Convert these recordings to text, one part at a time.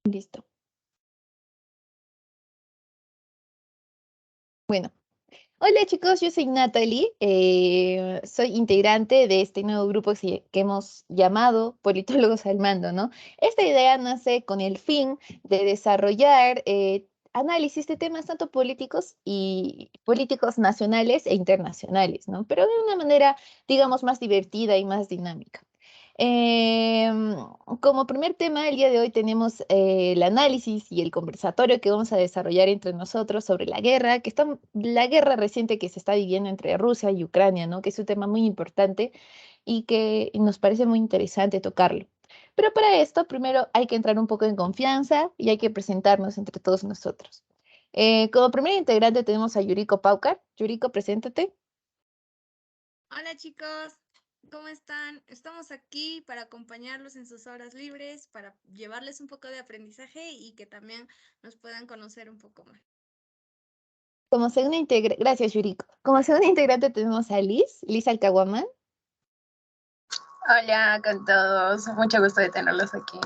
Listo. Bueno, hola chicos, yo soy Natalie, soy integrante de este nuevo grupo que hemos llamado Politólogos al Mando, ¿no? Esta idea nace con el fin de desarrollar análisis de temas tanto políticos y políticos nacionales e internacionales, ¿no? Pero de una manera, digamos, más divertida y más dinámica. Em, Como primer tema, el día de hoy tenemos el análisis y el conversatorio que vamos a desarrollar entre nosotros sobre la guerra reciente que se está viviendo entre Rusia y Ucrania, ¿no? Que es un tema muy importante y que nos parece muy interesante tocarlo. Pero para esto, primero hay que entrar un poco en confianza y hay que presentarnos entre todos nosotros. Como primer integrante tenemos a Yuriko Paucar. Yuriko, preséntate. Hola chicos, ¿cómo están? Estamos aquí para acompañarlos en sus horas libres, para llevarles un poco de aprendizaje y que también nos puedan conocer un poco más. Gracias, Yuriko. Como segunda integrante tenemos a Liz Alcahuamán. Hola con todos, mucho gusto de tenerlos aquí.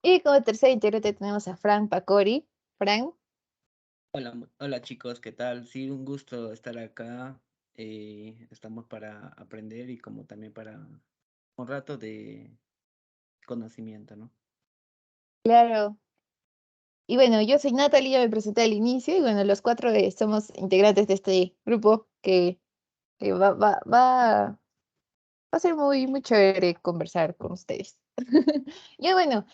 Y como tercer integrante tenemos a Frank Pacori. Frank. Hola, hola chicos, ¿qué tal? Sí, un gusto estar acá. Estamos para aprender y como también para un rato de conocimiento, ¿no? Claro. Y bueno, yo soy Natalie, ya me presenté al inicio, y bueno, los cuatro somos integrantes de este grupo que va a ser muy chévere conversar con ustedes. Y bueno,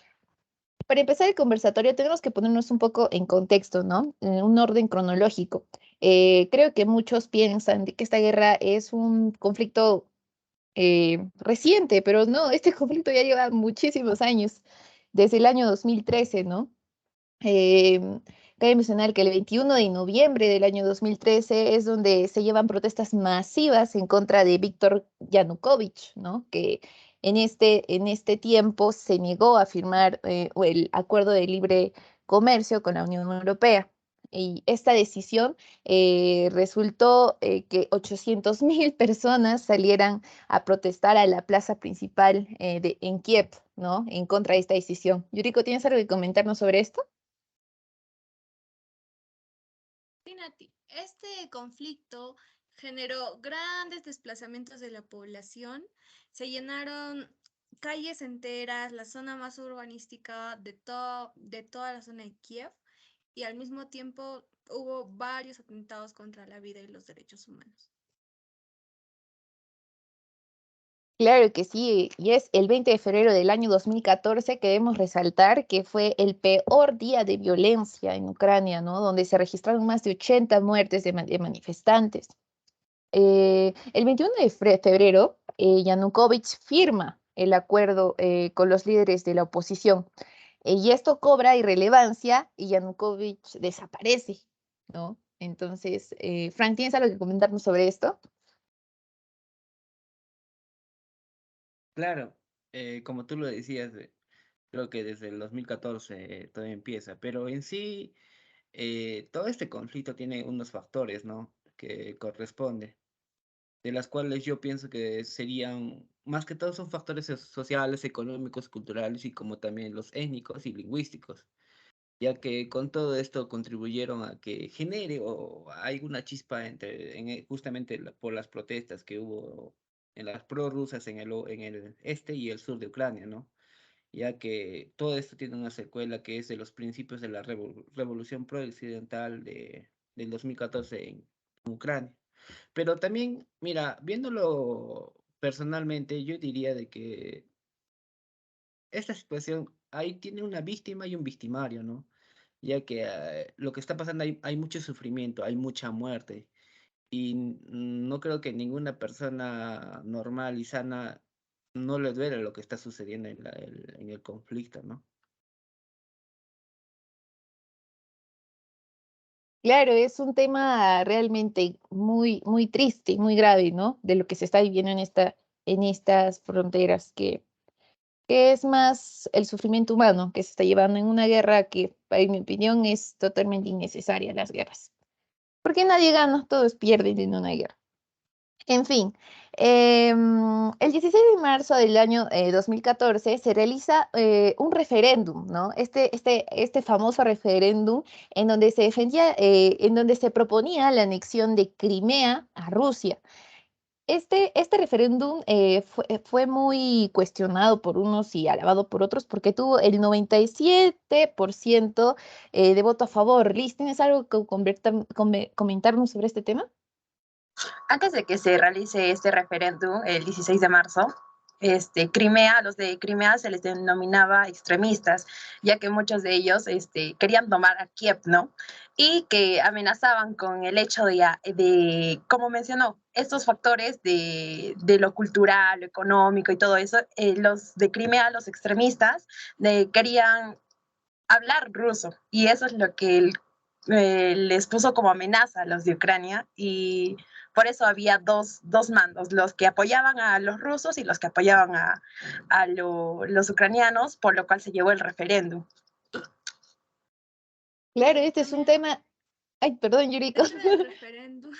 para empezar el conversatorio tenemos que ponernos un poco en contexto, ¿no? En un orden cronológico. Creo que muchos piensan de que esta guerra es un conflicto reciente, pero no, este conflicto ya lleva muchísimos años, desde el año 2013, ¿no? Em, Cabe mencionar que el 21 de noviembre del año 2013 es donde se llevan protestas masivas en contra de Víctor Yanukovych, ¿no? Que en este tiempo se negó a firmar el acuerdo de libre comercio con la Unión Europea. Y esta decisión resultó que 800.000 personas salieran a protestar a la plaza principal en Kiev, ¿no? En contra de esta decisión. Yuriko, ¿tienes algo que comentarnos sobre esto? Sí, Nati, este conflicto generó grandes desplazamientos de la población, se llenaron calles enteras, la zona más urbanística de toda la zona de Kiev y al mismo tiempo hubo varios atentados contra la vida y los derechos humanos. Claro que sí, y es el 20 de febrero del año 2014 que debemos resaltar que fue el peor día de violencia en Ucrania, ¿no? Donde se registraron más de 80 muertes de manifestantes. El 21 de febrero, Yanukovych firma el acuerdo con los líderes de la oposición, y esto cobra irrelevancia y Yanukovych desaparece, ¿no? Entonces, Frank, ¿tienes algo que comentarnos sobre esto? Claro, como tú lo decías, creo que desde el 2014 todo empieza, pero en sí todo este conflicto tiene unos factores, ¿no? Que corresponde, de las cuales yo pienso que serían, más que todo son factores sociales, económicos, culturales y como también los étnicos y lingüísticos, ya que con todo esto contribuyeron a que genere o hay una chispa justamente por las protestas que hubo en las prorrusas en el este y el sur de Ucrania, ¿no? Ya que todo esto tiene una secuela que es de los principios de la revolución pro-occidental del 2014 en Ucrania. Pero también, mira, viéndolo personalmente, yo diría de que esta situación ahí tiene una víctima y un victimario, ¿no? Ya que lo que está pasando hay mucho sufrimiento, hay mucha muerte y no creo que ninguna persona normal y sana no le duele lo que está sucediendo en el conflicto, ¿no? Claro, es un tema realmente muy triste, muy grave, ¿no? De lo que se está viviendo en estas fronteras, que es más el sufrimiento humano que se está llevando en una guerra que, en mi opinión, es totalmente innecesaria las guerras. Porque nadie gana, todos pierden en una guerra. En fin, el 16 de marzo del año 2014 se realiza un referéndum, ¿no? Este famoso referéndum en donde se defendía, en donde se proponía la anexión de Crimea a Rusia. Este referéndum fue muy cuestionado por unos y alabado por otros porque tuvo el 97% de voto a favor. Liz, ¿tienes algo que comentarnos sobre este tema? Antes de que se realice este referéndum, el 16 de marzo, Crimea, a los de Crimea se les denominaba extremistas, ya que muchos de ellos querían tomar a Kiev, ¿no? Y que amenazaban con el hecho como mencionó, estos factores de lo cultural, lo económico y todo eso, los de Crimea, los extremistas, querían hablar ruso y eso es lo que les puso como amenaza a los de Ucrania y por eso había dos mandos, los que apoyaban a los rusos y los que apoyaban los ucranianos, por lo cual se llevó el referéndum. Claro, este es un También tema. Ay, perdón, Yuriko. dentro del referéndum,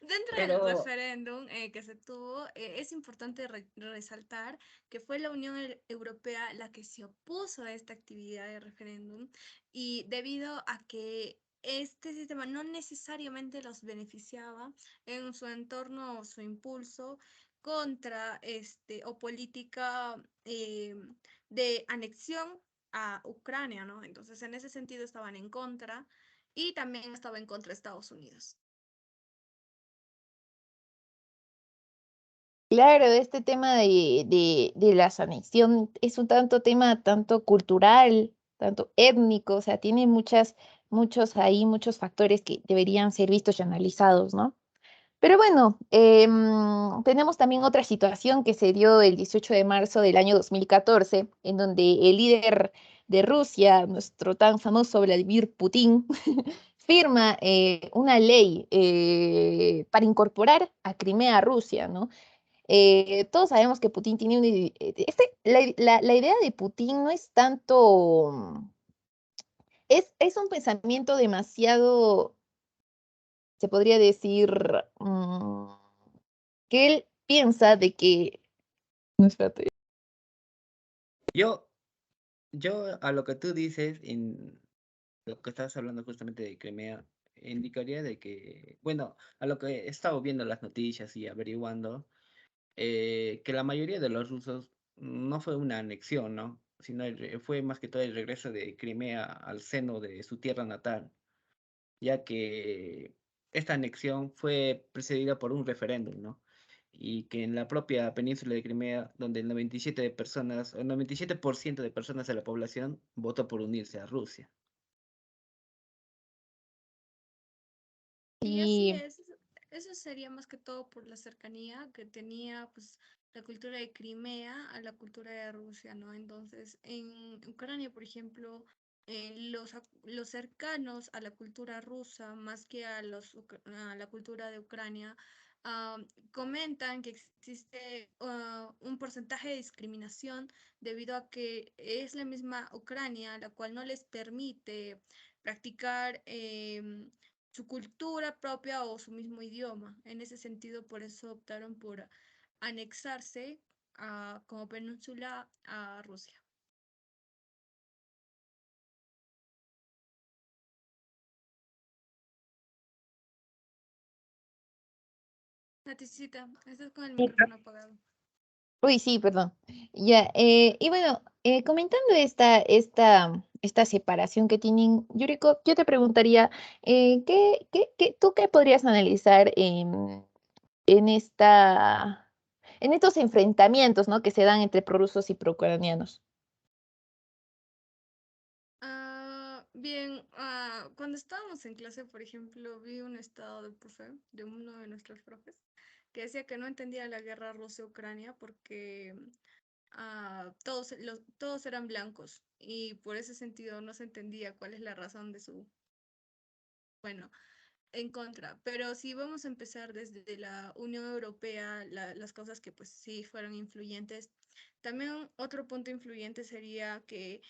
dentro del Pero referéndum que se tuvo, es importante resaltar que fue la Unión Europea la que se opuso a esta actividad de referéndum y debido a que este sistema no necesariamente los beneficiaba en su entorno o su impulso contra o política de anexión a Ucrania, ¿no? Entonces, en ese sentido estaban en contra y también estaba en contra de Estados Unidos. Claro, este tema de la anexión es un tanto tema tanto cultural, tanto étnico, o sea, tiene muchos factores que deberían ser vistos y analizados, ¿no? Pero bueno, tenemos también otra situación que se dio el 18 de marzo del año 2014, en donde el líder de Rusia, nuestro tan famoso Vladimir Putin, firma una ley para incorporar a Crimea a Rusia, ¿no? Todos sabemos que Putin tiene la idea de Putin no es tanto, es un pensamiento demasiado, se podría decir, que él piensa de que, no, espérate. yo, yo a lo que tú dices, en lo que estás hablando justamente de Crimea, indicaría de que, bueno, a lo que he estado viendo las noticias y averiguando, que la mayoría de los rusos no fue una anexión, ¿no? Sino fue más que todo el regreso de Crimea al seno de su tierra natal, ya que esta anexión fue precedida por un referéndum, ¿no? Y que en la propia península de Crimea, donde el 97 de personas, el 97% de personas de la población votó por unirse a Rusia. Y así Y es, eso sería más que todo por la cercanía que tenía pues la cultura de Crimea a la cultura de Rusia, ¿no? Entonces, en Ucrania, por ejemplo, los cercanos a la cultura rusa, más que a la cultura de Ucrania, ah, comentan que existe un porcentaje de discriminación debido a que es la misma Ucrania la cual no les permite practicar su cultura propia o su mismo idioma. En ese sentido, por eso optaron por anexarse como península a Rusia. Naticita, estás con el micrófono apagado. uy, sí, perdón. Ya, y bueno, comentando esta separación que tienen, Yuriko, yo te preguntaría, ¿tú qué podrías analizar en en estos enfrentamientos, ¿no? Que se dan entre prorrusos y proucranianos? Bien, cuando estábamos en clase, por ejemplo, vi un estado de profe de uno de nuestros profes que decía que no entendía la guerra Rusia-Ucrania porque todos eran blancos y por ese sentido no se entendía cuál es la razón de bueno, en contra. Pero si vamos a empezar desde la Unión Europea, las cosas que pues sí fueron influyentes, también otro punto influyente sería que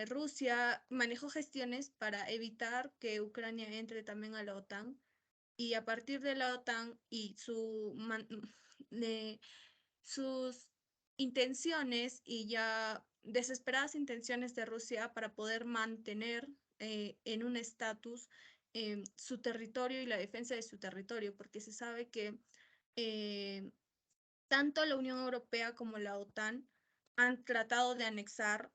Rusia manejó gestiones para evitar que Ucrania entre también a la OTAN y a partir de la OTAN y sus intenciones y ya desesperadas intenciones de Rusia para poder mantener en un estatus su territorio y la defensa de su territorio, porque se sabe que tanto la Unión Europea como la OTAN han tratado de anexar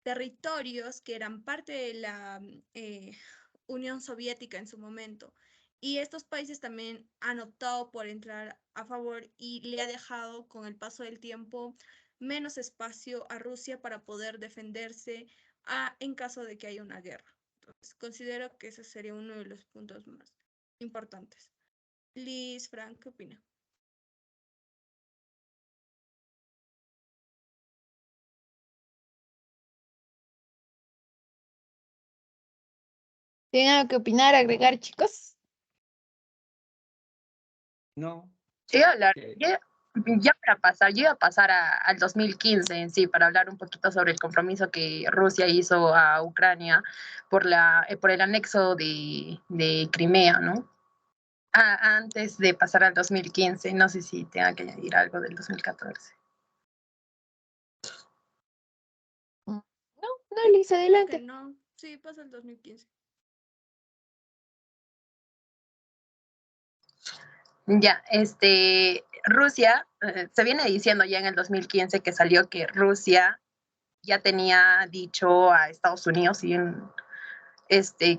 territorios que eran parte de la Unión Soviética en su momento. Y estos países también han optado por entrar a favor y le ha dejado con el paso del tiempo menos espacio a Rusia para poder defenderse en caso de que haya una guerra. Entonces, considero que ese sería uno de los puntos más importantes. Liz, Frank, ¿qué opina? ¿Tienen algo que opinar, agregar, chicos? No, Yo iba a hablar, que yo iba a pasar al 2015 en sí, para hablar un poquito sobre el compromiso que Rusia hizo a Ucrania por el anexo de Crimea, ¿no? Antes de pasar al 2015, no sé si tenga que añadir algo del 2014. No, no, Liz, Creo que adelante. no. Sí, pasa el 2015. Ya, Rusia, se viene diciendo ya en el 2015 que salió que Rusia ya tenía dicho a Estados Unidos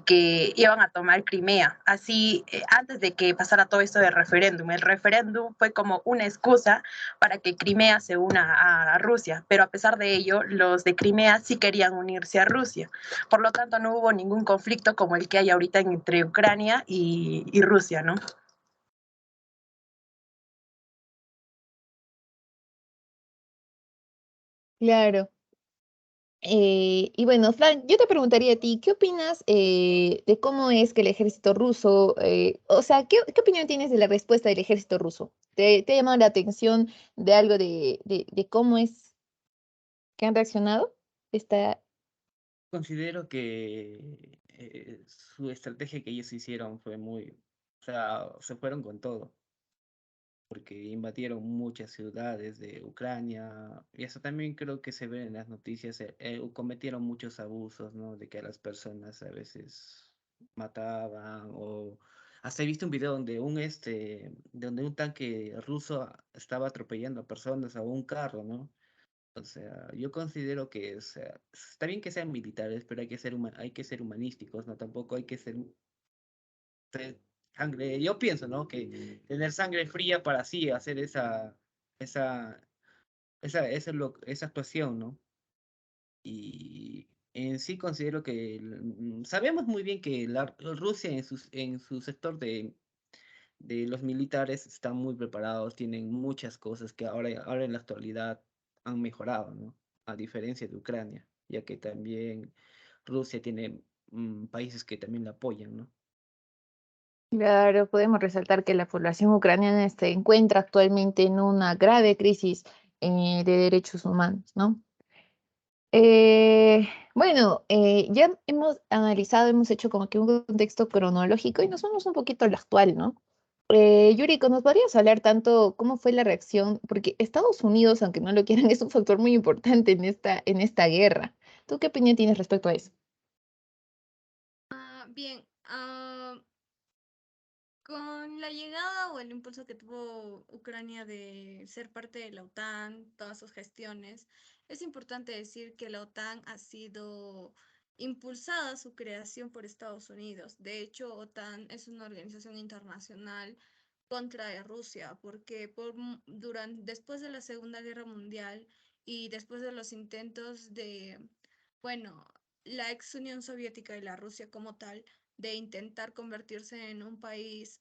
que iban a tomar Crimea. Así, antes de que pasara todo esto del referéndum, el referéndum fue como una excusa para que Crimea se una a Rusia, pero a pesar de ello, los de Crimea sí querían unirse a Rusia. Por lo tanto, no hubo ningún conflicto como el que hay ahorita entre Ucrania y Rusia, ¿no? Claro. Y bueno, Fran, yo te preguntaría a ti, ¿qué opinas de cómo es que el ejército ruso, o sea, ¿qué opinión tienes de la respuesta del ejército ruso? ¿Te ha llamado la atención de algo de cómo es que han reaccionado? Está considero que su estrategia que ellos hicieron fue muy, o sea, se fueron con todo, porque invadieron muchas ciudades de Ucrania, y eso también creo que se ve en las noticias, cometieron muchos abusos, ¿no? De que a las personas a veces mataban, o hasta he visto un video donde un tanque ruso estaba atropellando a personas a un carro, ¿no? O sea, yo considero que, o sea, está bien que sean militares, pero hay que ser humanísticos, ¿no? Tampoco hay que ser sangre. Yo pienso, ¿no? Que tener sangre fría para así hacer esa, esa actuación, ¿no? Y en sí considero que sabemos muy bien que Rusia en su sector de los militares están muy preparados, tienen muchas cosas que ahora en la actualidad han mejorado, ¿no? A diferencia de Ucrania, ya que también Rusia tiene países que también la apoyan, ¿no? claro, podemos resaltar que la población ucraniana se encuentra actualmente en una grave crisis de derechos humanos, ¿no? Bueno, ya hemos analizado, hemos hecho como que un contexto cronológico y nos vamos un poquito a lo actual, ¿no? Yuriko, ¿nos podrías hablar tanto cómo fue la reacción? Porque Estados Unidos, aunque no lo quieran, es un factor muy importante en esta guerra. ¿Tú qué opinión tienes respecto a eso? Bien, con la llegada o el impulso que tuvo Ucrania de ser parte de la OTAN, todas sus gestiones, es importante decir que la OTAN ha sido impulsada su creación por Estados Unidos. De hecho, OTAN es una organización internacional contra Rusia, porque después de la Segunda Guerra Mundial y después de los intentos de, bueno, la ex Unión Soviética y la Rusia como tal, de intentar convertirse en un país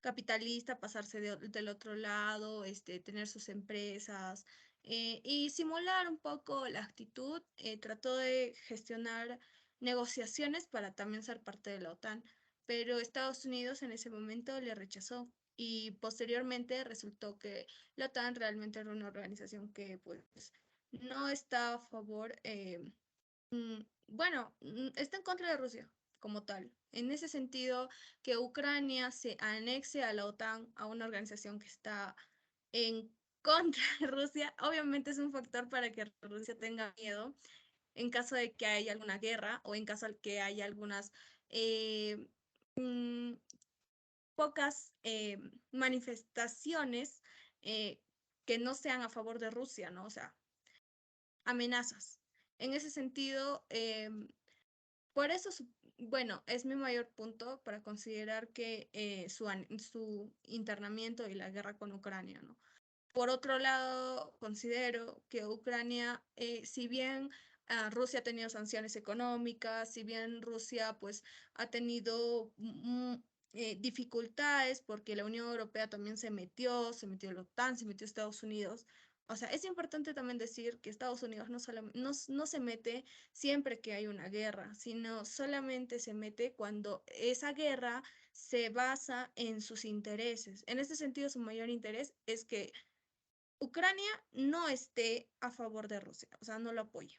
capitalista, pasarse del otro lado, tener sus empresas y simular un poco la actitud, trató de gestionar negociaciones para también ser parte de la OTAN, pero Estados Unidos en ese momento le rechazó y posteriormente resultó que la OTAN realmente era una organización que pues no está a favor, bueno, está en contra de Rusia como tal. En ese sentido, que Ucrania se anexe a la OTAN, a una organización que está en contra de Rusia, obviamente es un factor para que Rusia tenga miedo en caso de que haya alguna guerra o en caso de que haya algunas mm, pocas manifestaciones que no sean a favor de Rusia, ¿no? O sea, amenazas. En ese sentido, por eso, bueno, es mi mayor punto para considerar que su internamiento y la guerra con Ucrania, ¿no? Por otro lado, considero que Ucrania, si bien Rusia ha tenido sanciones económicas, si bien Rusia pues ha tenido dificultades porque la Unión Europea también se metió la OTAN, se metió Estados Unidos. O sea, es importante también decir que Estados Unidos no se mete siempre que hay una guerra, sino solamente se mete cuando esa guerra se basa en sus intereses. En este sentido, su mayor interés es que Ucrania no esté a favor de Rusia, o sea, no lo apoya.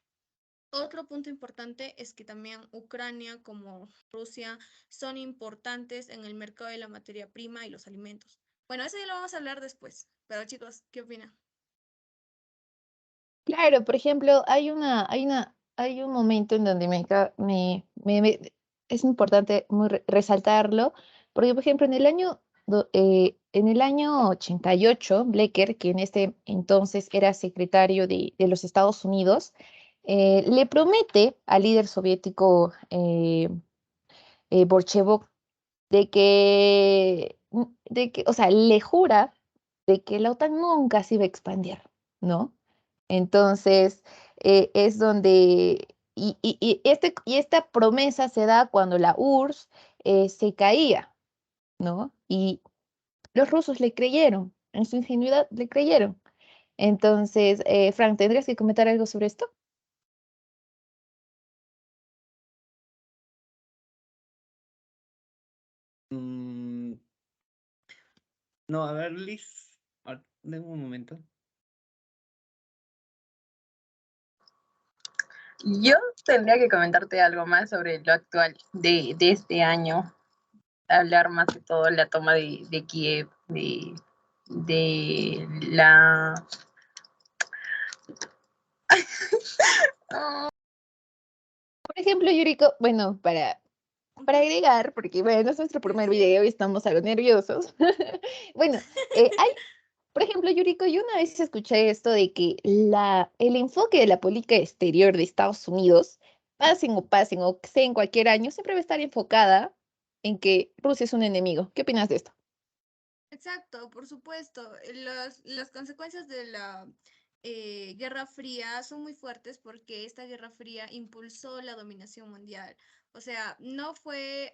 Otro punto importante es que también Ucrania como Rusia son importantes en el mercado de la materia prima y los alimentos. Bueno, eso ya lo vamos a hablar después, pero chicos, ¿qué opinan? Claro, por ejemplo, hay un momento en donde es importante resaltarlo, porque, por ejemplo, en el año 88, Blecker, que en este entonces era secretario de los Estados Unidos, le promete al líder soviético Borchevov o sea, le jura de que la OTAN nunca se iba a expandir, ¿no? Entonces, es donde, y esta promesa se da cuando la URSS se caía, ¿no? Y los rusos le creyeron, en su ingenuidad le creyeron. Entonces, Frank, ¿tendrías que comentar algo sobre esto? Mm, no, a ver, Liz, dame un momento. Yo tendría que comentarte algo más sobre lo actual de este año, hablar más de todo la toma de Kiev, de la... Por ejemplo, Yuriko, bueno, para agregar, porque bueno, es nuestro primer video y estamos algo nerviosos. Bueno, hay, por ejemplo, Yuriko, yo una vez escuché esto de que el enfoque de la política exterior de Estados Unidos, pasen o sea en cualquier año, siempre va a estar enfocada en que Rusia es un enemigo. ¿Qué opinas de esto? Exacto, por supuesto. Las consecuencias de la Guerra Fría son muy fuertes porque esta Guerra Fría impulsó la dominación mundial. O sea, no fue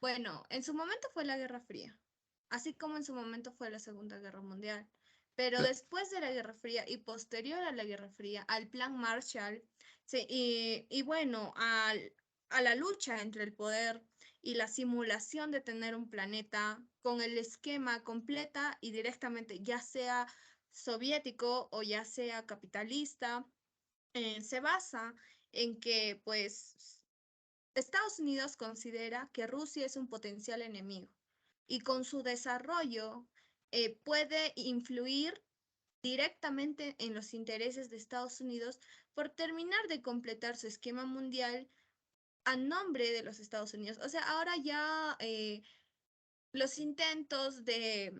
bueno, en su momento fue la Guerra Fría, así como en su momento fue la Segunda Guerra Mundial. Pero después de la Guerra Fría y posterior a la Guerra Fría, al Plan Marshall, y bueno, a la lucha entre el poder y la simulación de tener un planeta con el esquema completa y directamente, ya sea soviético o ya sea capitalista, se basa en que pues Estados Unidos considera que Rusia es un potencial enemigo y con su desarrollo puede influir directamente en los intereses de Estados Unidos por terminar de completar su esquema mundial a nombre de los Estados Unidos. O sea, ahora ya los intentos de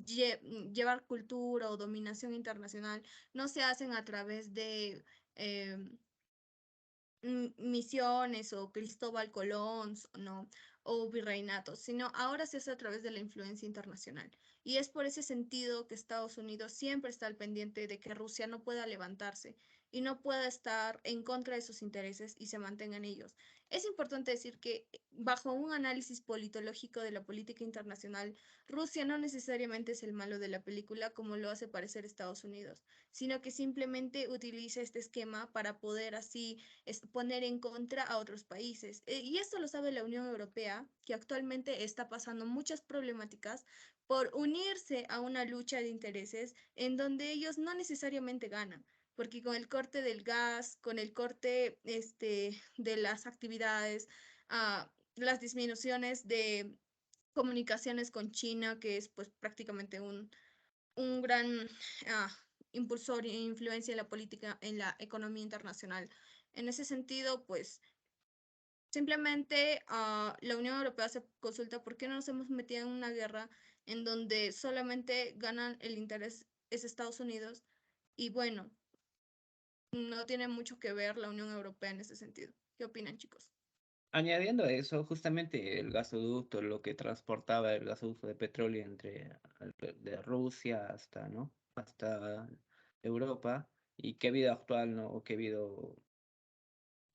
llevar cultura o dominación internacional no se hacen a través de eh, misiones o Cristóbal Colón, ¿no? O virreinatos, sino ahora se hace a través de la influencia internacional. Y es por ese sentido que Estados Unidos siempre está al pendiente de que Rusia no pueda levantarse y no pueda estar en contra de sus intereses y se mantengan ellos. Es importante decir que bajo un análisis politológico de la política internacional, Rusia no necesariamente es el malo de la película como lo hace parecer Estados Unidos, sino que simplemente utiliza este esquema para poder así es poner en contra a otros países. Y esto lo sabe la Unión Europea, que actualmente está pasando muchas problemáticas por unirse a una lucha de intereses en donde ellos no necesariamente ganan. porque con el corte del gas, con el corte de las actividades, las disminuciones de comunicaciones con China, que es pues prácticamente un gran impulsor e influencia en la política, en la economía internacional. En ese sentido, pues simplemente la Unión Europea se consulta por qué no nos hemos metido en una guerra en donde solamente ganan el interés es Estados Unidos y bueno, no tiene mucho que ver la Unión Europea en ese sentido. ¿Qué opinan, chicos? Añadiendo a eso, justamente el gasoducto, lo que transportaba el gasoducto de petróleo de Rusia hasta, ¿no? Hasta Europa, y qué vida actual, ¿no? O qué vida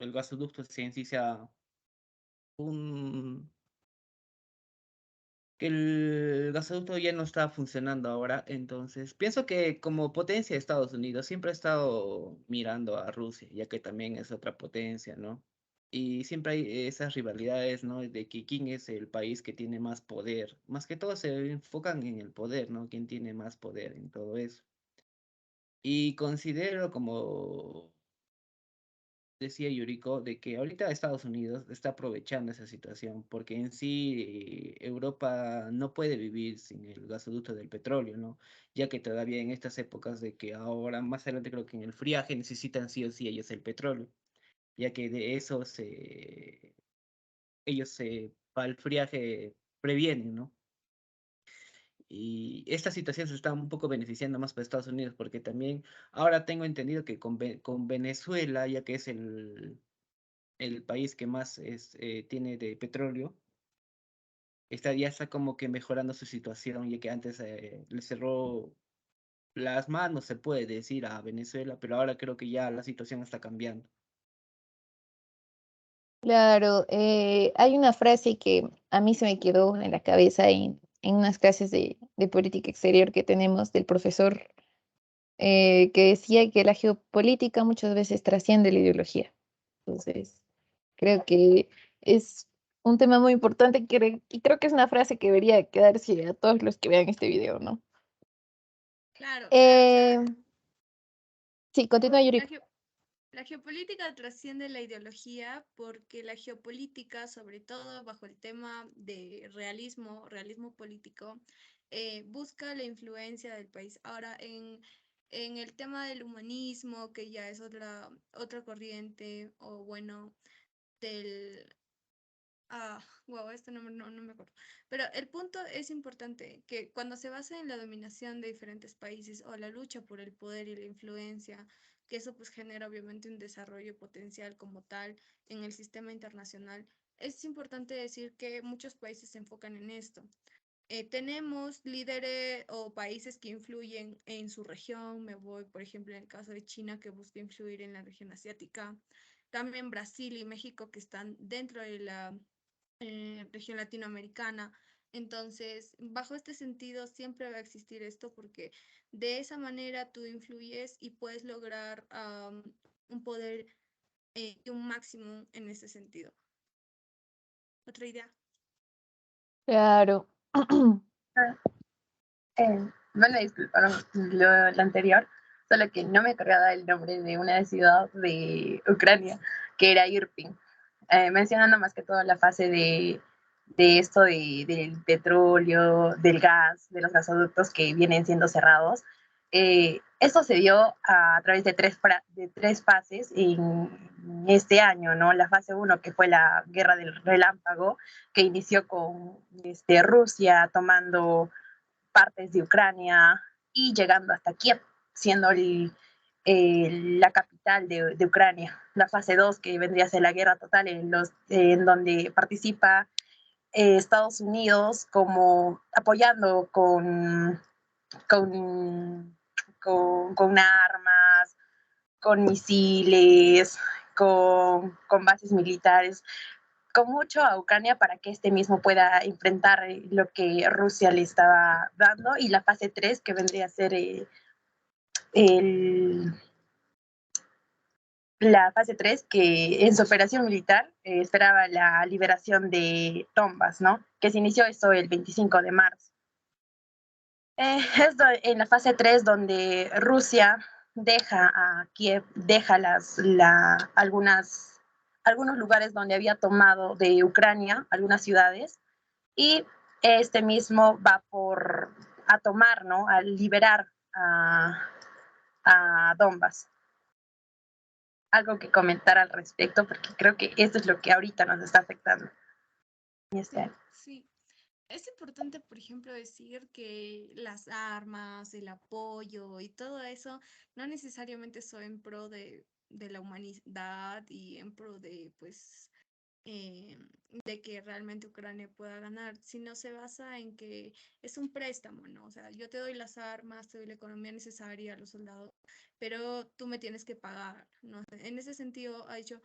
el gasoducto en sí sea un que el gasoducto ya no está funcionando ahora, entonces pienso que como potencia de Estados Unidos siempre ha estado mirando a Rusia, ya que también es otra potencia, ¿no? Y siempre hay esas rivalidades, ¿no? De que quién es el país que tiene más poder. Más que todo se enfocan en el poder, ¿no? ¿Quién tiene más poder en todo eso? Y considero, como decía Yuriko, de que ahorita Estados Unidos está aprovechando esa situación, porque en sí Europa no puede vivir sin el gasoducto del petróleo, ¿no? Ya que todavía en estas épocas de que ahora, más adelante creo que en el friaje necesitan sí o sí ellos el petróleo, ya que de eso ellos para el friaje previenen, ¿no? Y esta situación se está un poco beneficiando más para Estados Unidos, porque también ahora tengo entendido que con Venezuela, ya que es el país que más tiene de petróleo, ya está como que mejorando su situación, ya que antes le cerró las manos, se puede decir, a Venezuela, pero ahora creo que ya la situación está cambiando. Claro, hay una frase que a mí se me quedó en la cabeza en unas clases de política exterior que tenemos del profesor, que decía que la geopolítica muchas veces trasciende la ideología. Entonces, creo que es un tema muy importante y creo que es una frase que debería quedarse a todos los que vean este video, ¿no? Claro, claro, o sea, Sí, continúa, Yuri. la, geo- la geopolítica trasciende la ideología porque la geopolítica, sobre todo bajo el tema de realismo político, busca la influencia del país. Ahora, en el tema del humanismo, que ya es otra corriente, o bueno, del wow, esto no me acuerdo. Pero el punto es importante, que cuando se basa en la dominación de diferentes países o la lucha por el poder y la influencia, que eso pues genera obviamente un desarrollo potencial como tal en el sistema internacional, es importante decir que muchos países se enfocan en esto. Tenemos líderes o países que influyen en su región. Me voy, por ejemplo, en el caso de China, que busca influir en la región asiática. También Brasil y México, que están dentro de la región latinoamericana. Entonces, bajo este sentido, siempre va a existir esto porque de esa manera tú influyes y puedes lograr un poder y un máximo en ese sentido. ¿Otra idea? Claro. Ah, bueno, disculparon lo anterior, solo que no me acordaba el nombre de una ciudad de Ucrania, que era Irpin. Mencionando más que todo la fase de esto del petróleo, del gas, de los gasoductos que vienen siendo cerrados. Esto se dio a través de tres fases en este año, ¿no? La fase 1, que fue la guerra del relámpago, que inició con Rusia tomando partes de Ucrania y llegando hasta Kiev, siendo la capital de Ucrania. La fase 2, que vendría a ser la guerra total, en donde participa Estados Unidos como apoyando con, con armas, con misiles, con bases militares, con mucho a Ucrania para que este mismo pueda enfrentar lo que Rusia le estaba dando, y la fase 3, que vendría a ser el, la fase 3, que en su operación militar esperaba la liberación de Donbass, ¿no? Que se inició esto el 25 de marzo. Esto en la fase 3, donde Rusia deja a Kiev, deja algunos lugares donde había tomado de Ucrania, algunas ciudades, y este mismo va a tomar, ¿no? A liberar a Donbass. Algo que comentar al respecto, porque creo que esto es lo que ahorita nos está afectando. Sí. Es importante, por ejemplo, decir que las armas, el apoyo y todo eso no necesariamente son en pro de la humanidad y en pro de, pues, de que realmente Ucrania pueda ganar, sino se basa en que es un préstamo, ¿no? O sea, yo te doy las armas, te doy la economía necesaria a los soldados, pero tú me tienes que pagar, ¿no? En ese sentido, ha dicho,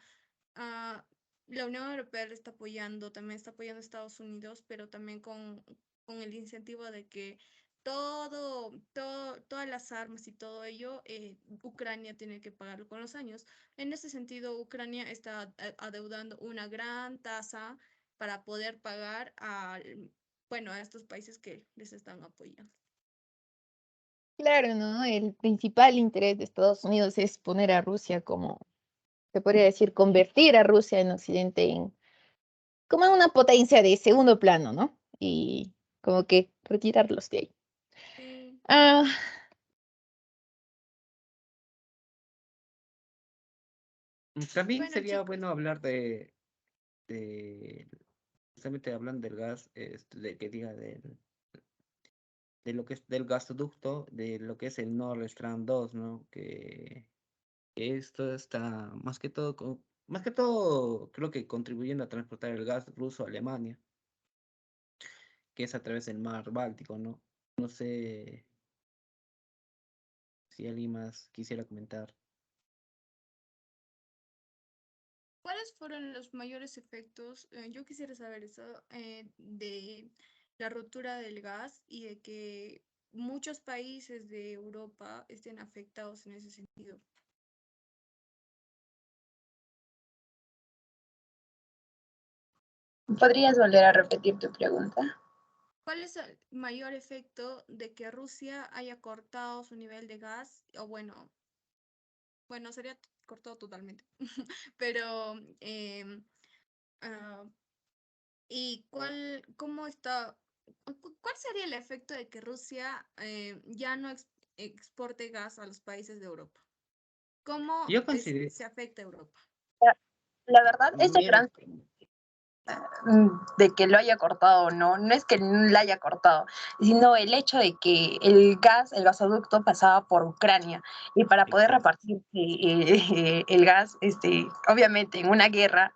ah, la Unión Europea le está apoyando, también está apoyando a Estados Unidos, pero también con el incentivo de que todas las armas y todo ello, Ucrania tiene que pagarlo con los años. En ese sentido, Ucrania está adeudando una gran tasa para poder pagar bueno, a estos países que les están apoyando. Claro, ¿no? El principal interés de Estados Unidos es poner a Rusia como, se podría decir, convertir a Rusia en Occidente como en una potencia de segundo plano, ¿no? Y como que retirarlos de ahí. Sí. Ah, También Bueno, sería chicos, bueno hablar de justamente hablando del gas, de que diga de lo que es del gasoducto, de lo que es el Nord Stream 2, ¿no? Que esto está más que todo, creo que contribuyendo a transportar el gas ruso a Alemania, que es a través del mar Báltico, ¿no? No sé si alguien más quisiera comentar. ¿cuáles fueron los mayores efectos? Yo quisiera saber eso, de la ruptura del gas y de que muchos países de Europa estén afectados en ese sentido. ¿Podrías volver a repetir tu pregunta? ¿Cuál es el mayor efecto de que Rusia haya cortado su nivel de gas? O bueno, sería cortado totalmente, pero ah, ¿y cuál sería el efecto de que Rusia ya no exporte gas a los países de Europa? ¿Cómo Yo considero, se afecta a Europa? La verdad, ese mira, de que lo haya cortado o no, no es que no lo haya cortado, sino el hecho de que el gasoducto pasaba por Ucrania y para poder exacto. repartir el gas, obviamente en una guerra,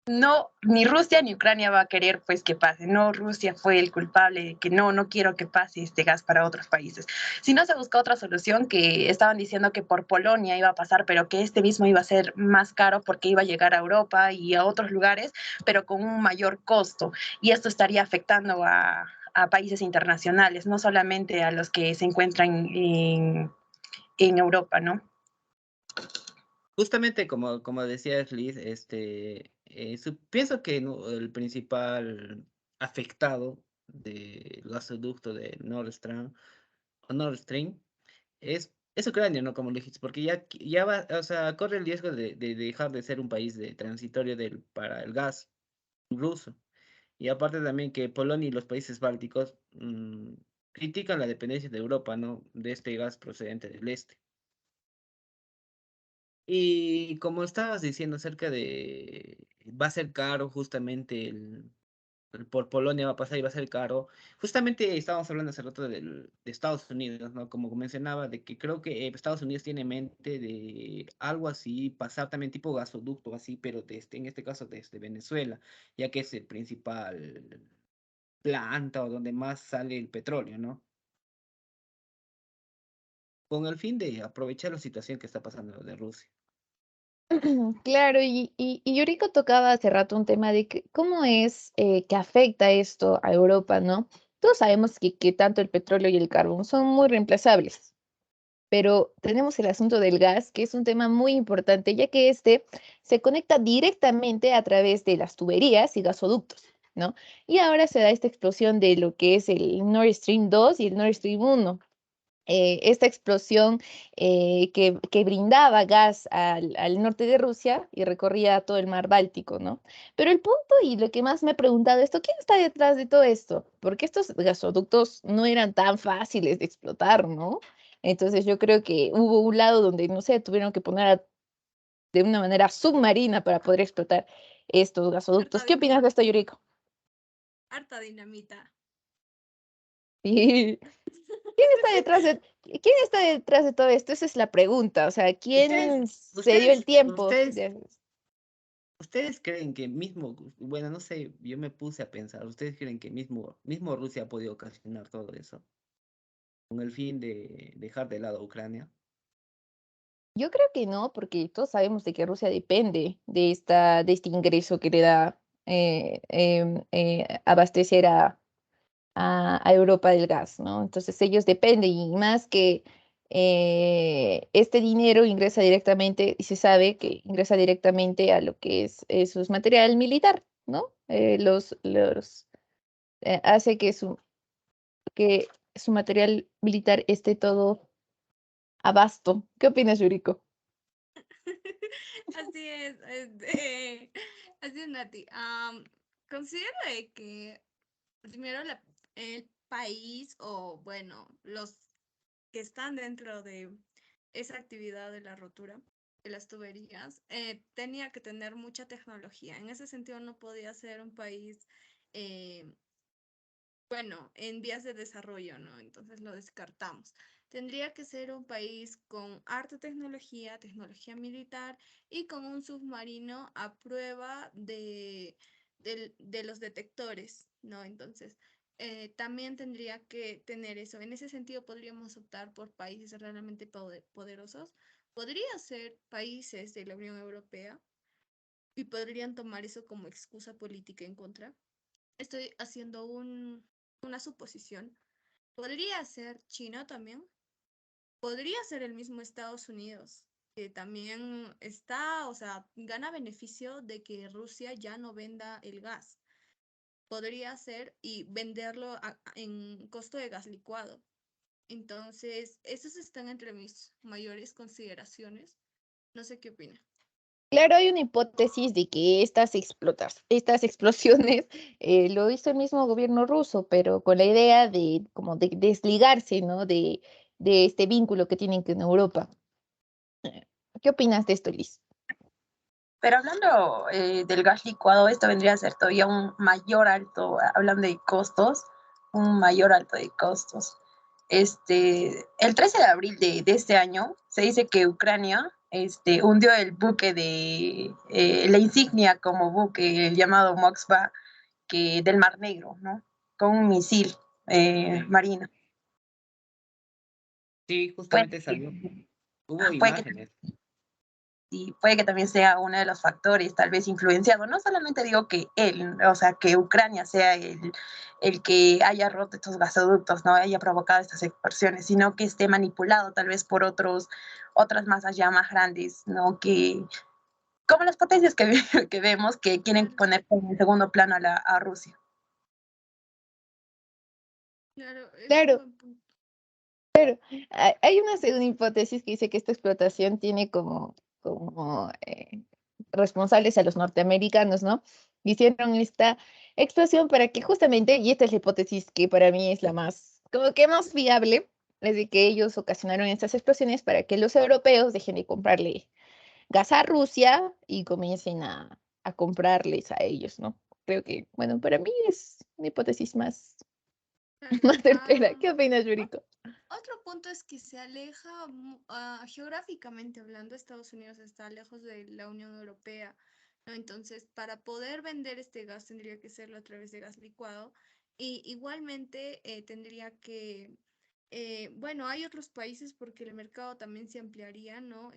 no, ni Rusia ni Ucrania va a querer pues que pase, no, Rusia fue el culpable de que no quiero que pase este gas para otros países. Si no, se busca otra solución que estaban diciendo que por Polonia iba a pasar, pero que este mismo iba a ser más caro porque iba a llegar a Europa y a otros lugares, pero con un mayor costo. Y esto estaría afectando a países internacionales, no solamente a los que se encuentran en Europa, ¿no? Justamente como decía Liz, pienso que el principal afectado del gasoducto de Nord Stream es Ucrania, ¿no? Como le dijiste, porque ya va, o sea, corre el riesgo de dejar de ser un país de transitorio para el gas ruso. Y aparte también que Polonia y los países bálticos critican la dependencia de Europa, ¿no? De este gas procedente del este. Y como estabas diciendo acerca va a ser caro justamente por Polonia va a pasar y va a ser caro. Justamente estábamos hablando hace rato de Estados Unidos, ¿no? Como mencionaba, de que creo que Estados Unidos tiene en mente de algo así, pasar también tipo gasoducto así, pero en este caso desde Venezuela, ya que es el principal planta o donde más sale el petróleo, ¿no? Con el fin de aprovechar la situación que está pasando de Rusia. claro, y Yuriko tocaba hace rato un tema de cómo es que afecta esto a Europa, ¿no? Todos sabemos que tanto el petróleo y el carbón son muy reemplazables, pero tenemos el asunto del gas, que es un tema muy importante, ya que este se conecta directamente a través de las tuberías y gasoductos, ¿no? Y ahora se da esta explosión de lo que es el Nord Stream 2 y el Nord Stream 1. esta explosión que brindaba gas al norte de Rusia y recorría todo el mar Báltico, ¿no? Pero el punto y lo que más me he preguntado es, ¿quién está detrás de todo esto? Porque estos gasoductos no eran tan fáciles de explotar, ¿no? Entonces yo creo que hubo un lado donde, no sé, tuvieron que de una manera submarina para poder explotar estos gasoductos. Harta ¿Qué opinas de esto, Yuriko? harta dinamita. Sí. ¿Quién está detrás de todo esto? Esa es la pregunta. O sea, Ustedes, ¿quién se dio el ustedes, tiempo ustedes, de ustedes creen que mismo, bueno, no sé, yo me puse a pensar, ¿ustedes creen que mismo Rusia ha podido ocasionar todo eso con el fin de dejar de lado a Ucrania? Yo creo que no, porque todos sabemos de que Rusia depende de este ingreso que le da abastecer a Europa del gas, ¿no? Entonces ellos dependen y más que este dinero ingresa directamente, y se sabe que ingresa directamente a lo que es su material militar, ¿no? Hace que su material militar esté todo abasto. ¿Qué opinas, Yuriko? Así es, así es, Nati. Considero de que primero el país o bueno, los que están dentro de esa actividad de la rotura de las tuberías, tenía que tener mucha tecnología. En ese sentido no podía ser un país, eh, bueno, en vías de desarrollo, ¿no? Entonces lo descartamos. Tendría que ser un país con harta tecnología, tecnología militar y con un submarino a prueba de los detectores, ¿no? Entonces, también tendría que tener eso. En ese sentido, podríamos optar por países realmente poderosos. Podría ser países de la Unión Europea y podrían tomar eso como excusa política en contra. Estoy haciendo una suposición. Podría ser China también. Podría ser el mismo Estados Unidos, que también está, o sea, gana beneficio de que Rusia ya no venda el gas. Podría ser y venderlo en costo de gas licuado. Entonces, esos están entre mis mayores consideraciones. No sé qué opina. Claro, hay una hipótesis de que estas explosiones lo hizo el mismo gobierno ruso, pero con la idea de como de desligarse, ¿no? De este vínculo que tienen con Europa. ¿Qué opinas de esto, Liz? Pero hablando del gas licuado, esto vendría a ser todavía un mayor alto, hablando de costos, un mayor alto de costos. El 13 de abril de este año se dice que Ucrania hundió el buque de la insignia como buque, el llamado Moskva, del Mar Negro, ¿no? Con un misil Sí, marino. sí, Puede justamente que, salió. Hubo puede que imágenes. y puede que también sea uno de los factores tal vez influenciado. No solamente digo que él, o sea, que Ucrania sea el que haya roto estos gasoductos, no haya provocado estas explosiones, sino que esté manipulado tal vez por otras masas ya más grandes, ¿no? Como las potencias que vemos que quieren Claro, poner en segundo plano a Rusia. claro, es un Claro, buen punto. hay una segunda hipótesis que dice que esta explotación tiene como responsables a los norteamericanos, ¿no? Hicieron esta explosión para que justamente, y esta es la hipótesis que para mí es la más, como que más viable, es de que ellos ocasionaron estas explosiones para que los europeos dejen de comprarle gas a Rusia y comiencen a comprarles a ellos, ¿no? Creo que, bueno, para mí es una hipótesis más, Claro. más certera. ¿Qué opinas, Yuriko? Otro punto es que se aleja, geográficamente hablando, Estados Unidos está lejos de la Unión Europea, ¿no? Entonces, para poder vender este gas tendría que serlo a través de gas licuado y igualmente tendría que, bueno, hay otros países porque el mercado también se ampliaría, ¿no?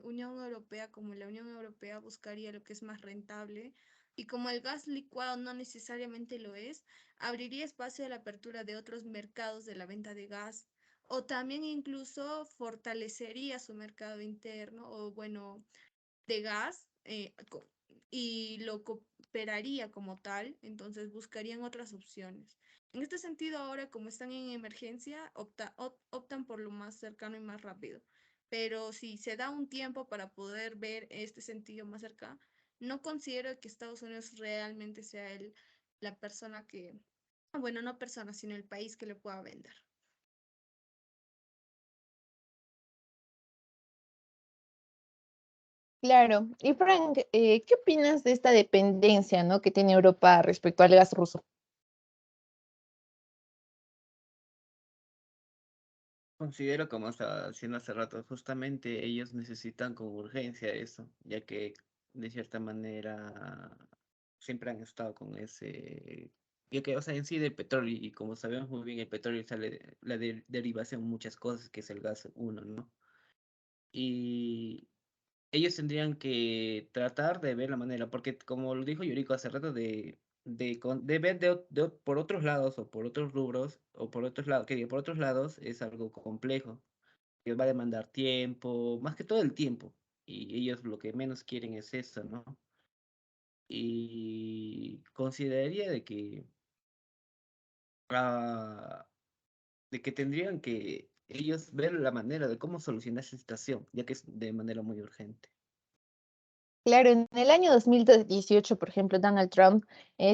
Unión Europea, como la Unión Europea buscaría lo que es más rentable y como el gas licuado no necesariamente lo es, abriría espacio a la apertura de otros mercados de la venta de gas o también incluso fortalecería su mercado interno o bueno, de gas y lo cooperaría como tal, entonces buscarían otras opciones. En este sentido, ahora como están en emergencia, optan por lo más cercano y más rápido. Pero si se da un tiempo para poder ver este sentido más cerca, no considero que Estados Unidos realmente sea la persona que, bueno, no persona, sino el país que le pueda vender. Claro. Y Frank, ¿qué opinas de esta dependencia, ¿no? que tiene Europa respecto al gas ruso? Considero, como estaba diciendo hace rato, justamente ellos necesitan con urgencia eso, ya que de cierta manera siempre han estado con ese, ya que, o sea, en sí del petróleo, y como sabemos muy bien, el petróleo sale la derivación de muchas cosas, que es el gas uno, ¿no? Y ellos tendrían que tratar de ver la manera, porque como lo dijo Yuriko hace rato, de ver por otros lados o por otros rubros, o por otros lados, que diga, por otros lados es algo complejo, que va a demandar tiempo, más que todo el tiempo, y ellos lo que menos quieren es eso, ¿no? Y consideraría ah, de que tendrían que ellos ver la manera de cómo solucionar esa situación, ya que es de manera muy urgente. Claro, en el año 2018, por ejemplo, Donald Trump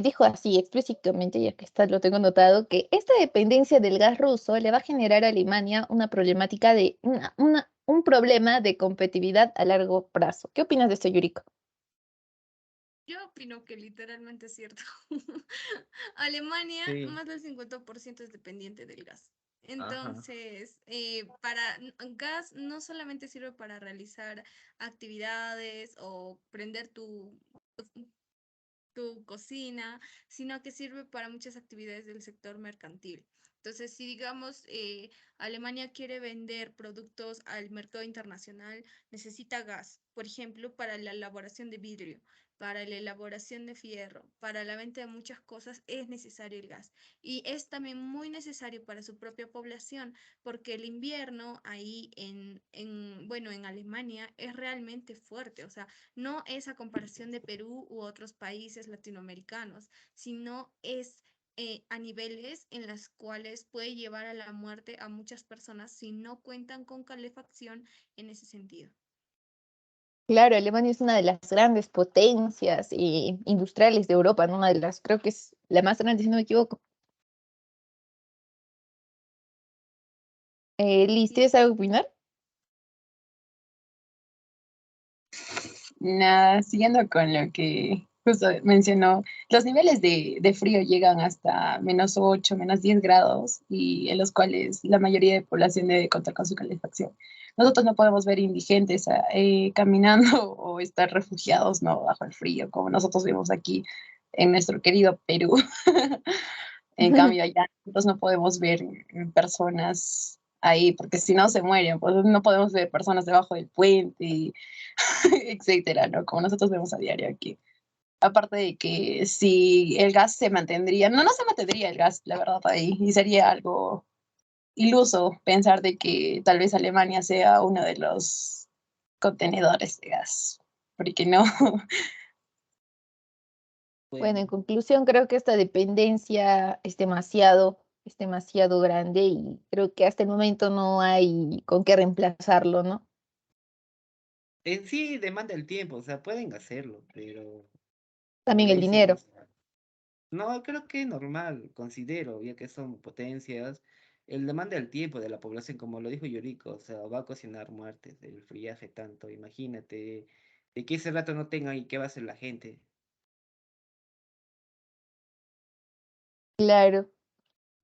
dijo así explícitamente, ya que está, lo tengo notado, que esta dependencia del gas ruso le va a generar a Alemania una problemática un problema de competitividad a largo plazo. ¿Qué opinas de esto, Yuriko? Yo opino que literalmente es cierto. Alemania, Sí, más del 50% es dependiente del gas. ajá. Entonces, gas no solamente sirve para realizar actividades o prender tu cocina, sino que sirve para muchas actividades del sector mercantil. Entonces, si digamos Alemania quiere vender productos al mercado internacional, necesita gas, por ejemplo, para la elaboración de vidrio, para la elaboración de fierro, para la venta de muchas cosas es necesario el gas. Y es también muy necesario para su propia población, porque el invierno ahí bueno, en Alemania es realmente fuerte. O sea, no es a comparación de Perú u otros países latinoamericanos, sino es a niveles en los cuales puede llevar a la muerte a muchas personas si no cuentan con calefacción en ese sentido. Claro, Alemania es una de las grandes potencias industriales de Europa, ¿no? Una de las, creo que es la más grande, si no me equivoco. Liz, Y ¿tienes algo que opinar? Nada, siguiendo con lo que justo mencionó, los niveles de frío llegan hasta -8, -10 grados, y en los cuales la mayoría de población debe contar con su calefacción. Nosotros no podemos ver indigentes caminando o estar refugiados, ¿no? bajo el frío, como nosotros vemos aquí en nuestro querido Perú. En cambio, allá nosotros no podemos ver personas ahí, porque si no se mueren, pues no podemos ver personas debajo del puente, etcétera, ¿no? Como nosotros vemos a diario aquí. Aparte de que si el gas se mantendría, no se mantendría el gas, la verdad, ahí, y sería algo iluso pensar de que tal vez Alemania sea uno de los contenedores de gas, porque no. Bueno, Bueno, en conclusión, creo que esta dependencia es demasiado grande y creo que hasta el momento no hay con qué reemplazarlo, ¿no? en sí demanda el tiempo, o sea, pueden hacerlo, pero como También le el dicen, dinero. o sea, no, creo que es normal, considero, ya que son potencias, el demanda del tiempo de la población, como lo dijo Yuriko, o sea, va a cocinar muertes del friaje tanto, imagínate, de que ese rato no tengan y qué va a hacer la gente. Claro.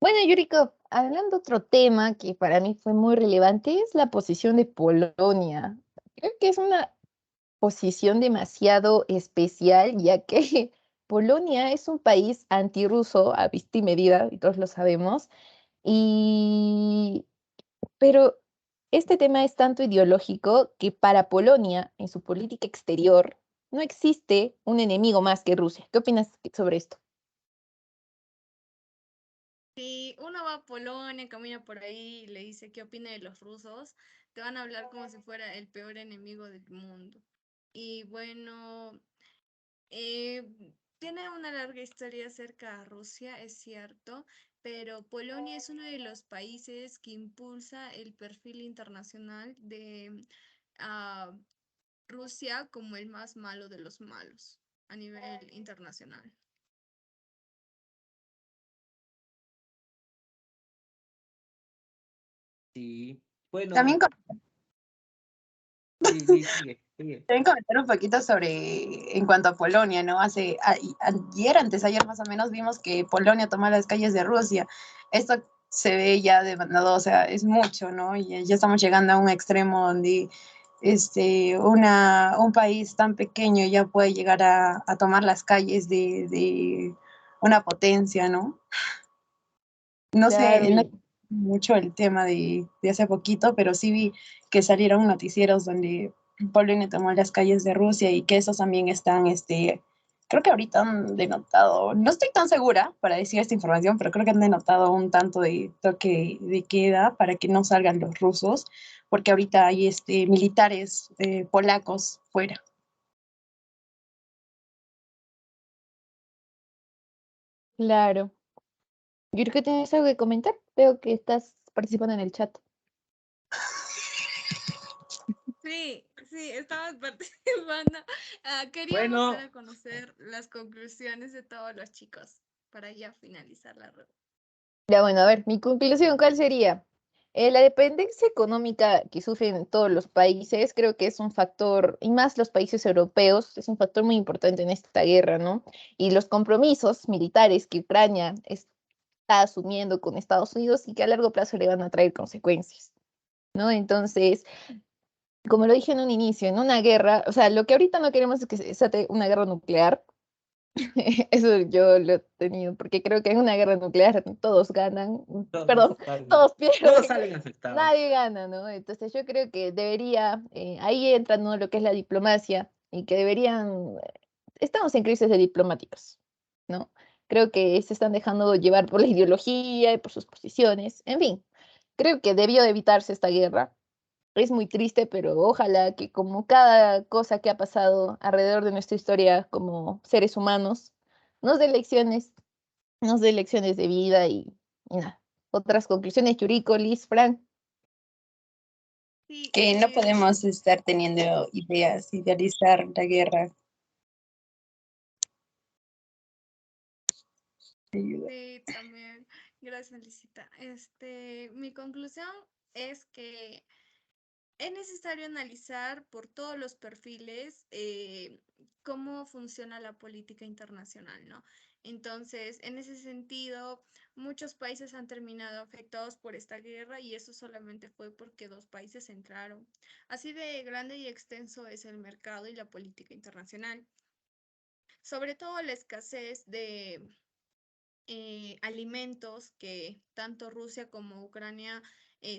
Bueno, Yuriko, hablando otro tema que para mí fue muy relevante es la posición de Polonia. Creo que es una posición demasiado especial, ya que Polonia es un país antirruso a vista y medida, y todos lo sabemos, y pero este tema es tanto ideológico que para Polonia, en su política exterior, no existe un enemigo más que Rusia. ¿Qué opinas sobre esto? si uno va a Polonia, camina por ahí y le dice qué opina de los rusos, te van a hablar como si fuera el peor enemigo del mundo. Y bueno, Eh, tiene una larga historia cerca a Rusia, es cierto, pero Polonia es uno de los países que impulsa el perfil internacional de ah, Rusia como el más malo de los malos a nivel internacional. Sí, bueno, También, sí, sí, sigue, sigue. también comentar un poquito sobre, en cuanto a Polonia, ¿no? Ayer, antes ayer más o menos, vimos que Polonia toma las calles de Rusia. Esto se ve ya demandado, o sea, es mucho, ¿no? Y ya estamos llegando a un extremo donde un país tan pequeño ya puede llegar a tomar las calles de una potencia, ¿no? No sé, Claro. no mucho el tema de hace poquito, pero sí vi que salieron noticieros donde Polonia tomó las calles de Rusia y que esos también están, creo que ahorita han denotado, no estoy tan segura para decir esta información, pero creo que han denotado un tanto de toque de queda para que no salgan los rusos, porque ahorita hay militares polacos fuera. Claro. Yo creo que tienes algo que comentar. Veo que estás participando en el chat. Sí, sí, estamos participando. Queríamos dar Bueno, a conocer las conclusiones de todos los chicos para ya finalizar la red. Ya, bueno, a ver, mi conclusión, ¿cuál sería? La dependencia económica que sufren todos los países, creo que es un factor, y más los países europeos, es un factor muy importante en esta guerra, ¿no? Y los compromisos militares que Ucrania está asumiendo con Estados Unidos y que a largo plazo le van a traer consecuencias, ¿no? Entonces, como lo dije en un inicio, en una guerra, o sea, lo que ahorita no queremos es que se desate una guerra nuclear. Eso yo lo he tenido, porque creo que en una guerra nuclear todos ganan, todos perdón, salen, todos todos pierden, salen afectados. nadie gana, ¿no? Entonces yo creo que debería, ahí entra, ¿no? Lo que es la diplomacia y que deberían, estamos en crisis de diplomáticos, ¿no? Creo que se están dejando llevar por la ideología y por sus posiciones, en fin, creo que debió de evitarse esta guerra. Es muy triste, pero ojalá que como cada cosa que ha pasado alrededor de nuestra historia como seres humanos, nos dé lecciones, nos dé lecciones de vida y nada. Otras conclusiones, Yuriko, Liz, Frank. Sí, Que no podemos estar teniendo ideas, idealizar la guerra. sí, también. Gracias, Lisita. Mi conclusión es que es necesario analizar por todos los perfiles cómo funciona la política internacional, ¿no? Entonces, en ese sentido, muchos países han terminado afectados por esta guerra y eso solamente fue porque dos países entraron. Así de grande y extenso es el mercado y la política internacional. Sobre todo la escasez de alimentos que tanto Rusia como Ucrania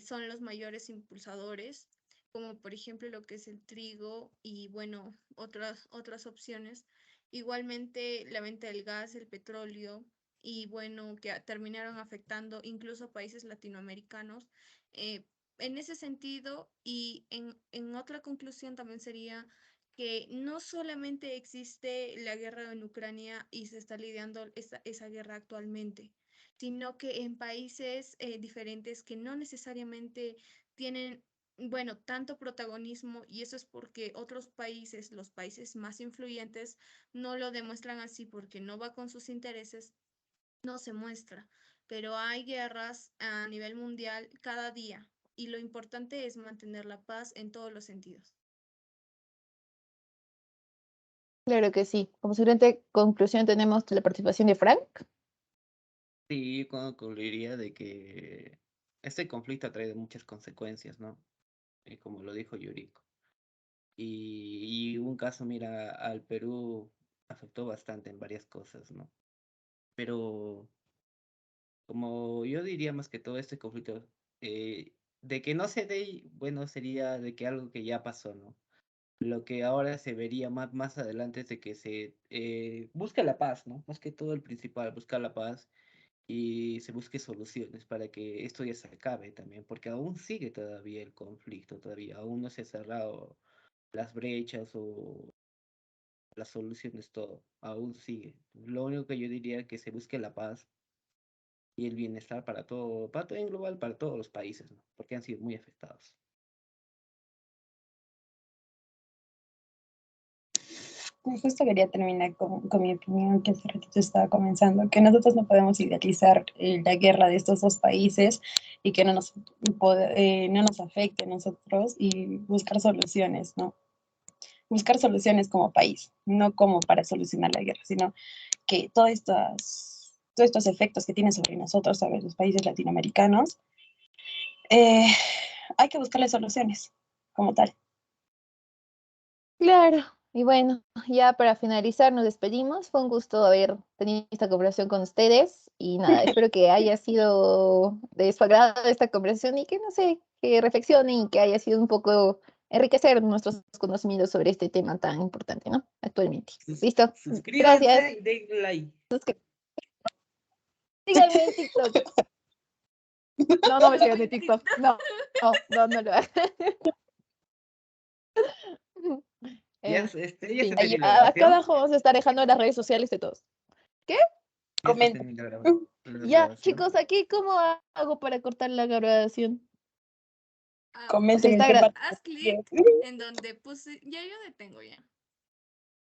son los mayores impulsadores, como por ejemplo lo que es el trigo y bueno, otras opciones. Igualmente la venta del gas, el petróleo y bueno, que terminaron afectando incluso países latinoamericanos. Eh, en ese sentido, y en otra conclusión también sería que no solamente existe la guerra en Ucrania y se está lidiando esa guerra actualmente, sino que en países diferentes que no necesariamente tienen, bueno, tanto protagonismo y eso es porque otros países, los países más influyentes, no lo demuestran así porque no va con sus intereses, no se muestra. Pero hay guerras a nivel mundial cada día y lo importante es mantener la paz en todos los sentidos. Claro que sí. Como siguiente conclusión tenemos la participación de Frank. Sí, concluiría de que este conflicto ha traído muchas consecuencias, ¿no? Como lo dijo Yuriko. Y un caso, mira, al Perú afectó bastante en varias cosas, ¿no? Pero como yo diría más que todo este conflicto, de que no se dé, bueno, sería de que algo que ya pasó, ¿no? Lo que ahora se vería más adelante es de que se busque la paz, ¿no? Más que todo el principal, buscar la paz y se busque soluciones para que esto ya se acabe también, porque aún sigue todavía el conflicto, todavía aún no se han cerrado las brechas o las soluciones, todo, aún sigue. Lo único que yo diría es que se busque la paz y el bienestar para todo en global, para todos los países, ¿no? Porque han sido muy afectados. Justo quería terminar con mi opinión que hace ratito estaba comenzando, que nosotros no podemos idealizar la guerra de estos dos países y que no no nos afecte a nosotros y buscar soluciones, ¿no? Buscar soluciones como país, no como para solucionar la guerra, sino que todos estos efectos que tienen sobre nosotros, sobre los países latinoamericanos, eh, hay que buscarle soluciones como tal. Claro, y bueno, ya para finalizar nos despedimos. Fue un gusto haber tenido esta conversación con ustedes y nada, espero que haya sido de su agrado esta conversación y que no sé, que reflexionen y que haya sido un poco enriquecer nuestros conocimientos sobre este tema tan importante, ¿no? Actualmente. Listo. Suscríbanse Gracias. y denle like. Síganme en TikTok. No, no me sigan en TikTok. No, no lo hagan. Ya, En ya se fin, terminó la acá grabación. abajo vamos a estar dejando las redes sociales de todos. ¿Qué? Ya se Comenta. terminó la Ya, grabación. chicos, aquí cómo hago para cortar la grabación. Ah, Comenten O sea, en está qué parte. haz clic en donde puse, ya yo detengo ya.